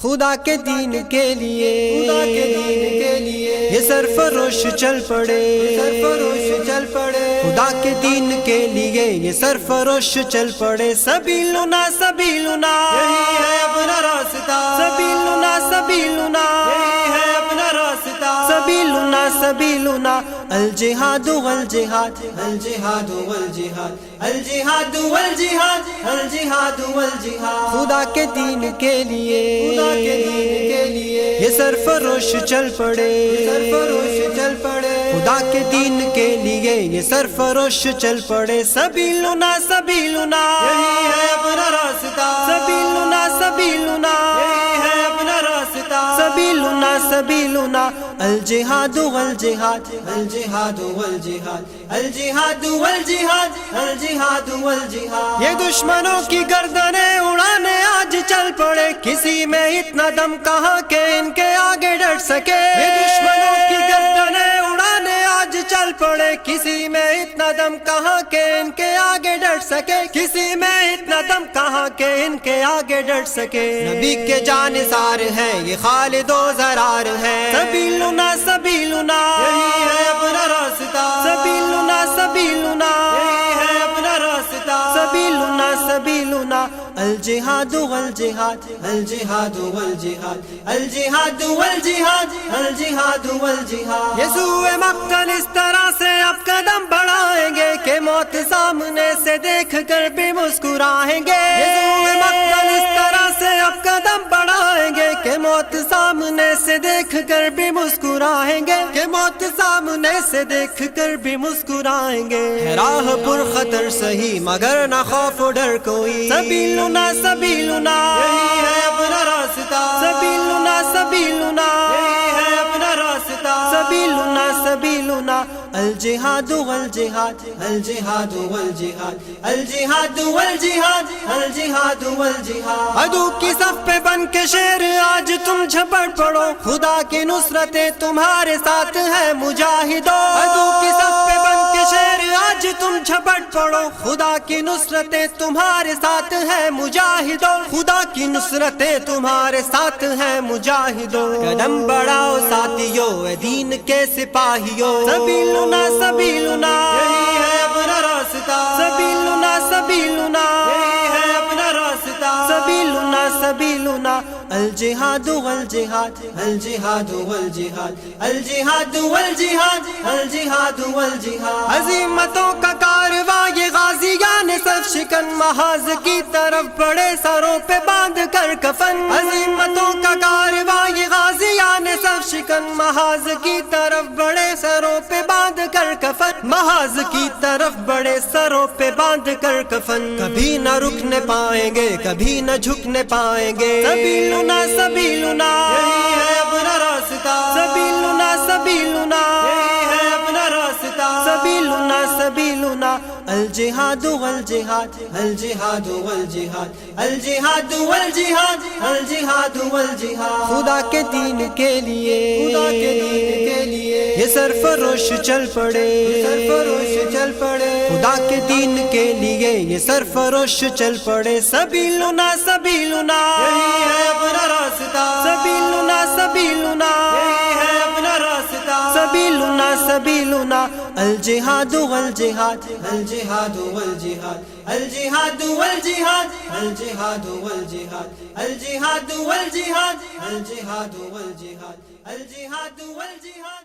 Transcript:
خدا کے دین کے لیے یہ سرفروش چل پڑے خدا کے دین کے لیے یہ سرفروش چل پڑے سبیلنا سبیلنا یہی ہے اپنا راستہ سبیلنا سبیلنا یہی ہے اپنا راستہ سبیلنا سبیلنا الجہاد والجہاد الجہاد والجہاد الجہاد والجہاد الجہاد والجہاد خدا کے دین کے لیے یہ سرفروش چل پڑے خدا کے دین کے لیے یہ سرفروش چل پڑے سبیلنا سبیلنا یہی ہے اپنا راستہ سبیلنا سبیلنا یہی ہے اپنا راستہ سبیلنا سبیلنا الجہاد والجہاد الجہاد والجہاد الجہاد والجہاد الجہاد والجہاد یہ دشمنوں کی گردنیں اڑانے آج چل پڑے کسی میں اتنا دم کہاں کہ ان کے آگے ڈٹ سکے یہ دشمنوں کی گردنیں اڑانے آج چل پڑے کسی میں اتنا دم کہاں کہ ان کے آگے ڈٹ سکے کسی میں اتنا دم کہاں کہ ان کے آگے ڈٹ سکے نبی کے جانثار ہے یہ خالد و زرار ہے سبیلنا سبیلنا یہی ہے اپنا راستہ سبیلنا سبیلنا یہی ہے اپنا راستہ سبیلنا سبیلنا الجہاد والجہاد الجہاد والجہاد الجہاد والجہاد الجہاد والجہاد یسوع مقتل اس طرح سے اب قدم بڑھائیں گے کہ موت سامنے سے دیکھ کر بھی مسکرائیں گے یسوع مقتل اس طرح سے اب قدم بڑھائیں گے کہ موت سامنے سے دیکھ کر بھی مسکرائیں گے کہ موت سامنے سے دیکھ کر بھی مسکرائیں گے راہ پر خطر سہی مگر نہ خوف و ڈر کوئی سبیلنا سبیلنا یہی ہے اپنا راستہ سبیلنا سبیلنا یہی ہے اپنا راستہ سبیلنا سبیلنا الجہاد والجہاد الجہاد والجہاد الجہاد والجہاد الجہاد والجہاد عدو کی صف پہ بن کے شیر آج تم جھپٹ پڑو خدا کی نصرتیں تمہارے ساتھ ہے مجاہدو عدو کی صف پہ بن کے شیر آج تم جھپٹ پڑو خدا کی نصرتیں تمہارے ساتھ ہے مجاہدو خدا کی نصرتیں تمہارے ساتھ ہے مجاہدو قدم بڑھاؤ ساتھیو اے دین کے سپاہیو سبیلنا سبیلنا یہی ہے اپنا راستہ سبیلنا سبیلنا یہی ہے اپنا راستہ سبیلنا سبیلنا الجہاد والجہاد الجہاد والجہاد الجہاد والجہاد الجہاد والجہاد عظیمتوں کا کارواں یہ غازیان صف شکن محاذ کی طرف بڑے سروں پہ باندھ کر کفن عظیمتوں کا کارواں یہ غازیان صف شکن محاذ کی طرف بڑے سروں پہ باندھ کر کفن محاذ کی طرف بڑے سروں پہ باندھ کر کفن کبھی نہ رکنے پائیں گے کبھی نہ جھکنے پائیں گے سبیلنا سبیلنا یہی ہے اپنا راستہ سبیلنا سبیلنا یہی ہے اپنا راستہ سبیلنا سبیلنا الجہاد والجہاد الجہاد والجہاد الجہاد والجہاد الجہاد والجہاد خدا کے دین کے لیے یہ سرفروش چل پڑے خدا کے دین کے لیے یہ سرفروش چل پڑے سبیلنا سبیلنا یہی ہے اپنا راستہ سبیلنا سبیلنا یہی ہے اپنا راستہ سبیلنا سبیلنا الجہاد والجہاد الجہاد والجہاد الجہاد والجہاد الجہاد والجہاد الجہاد والجہاد الجہاد والجہاد الجہاد والجہاد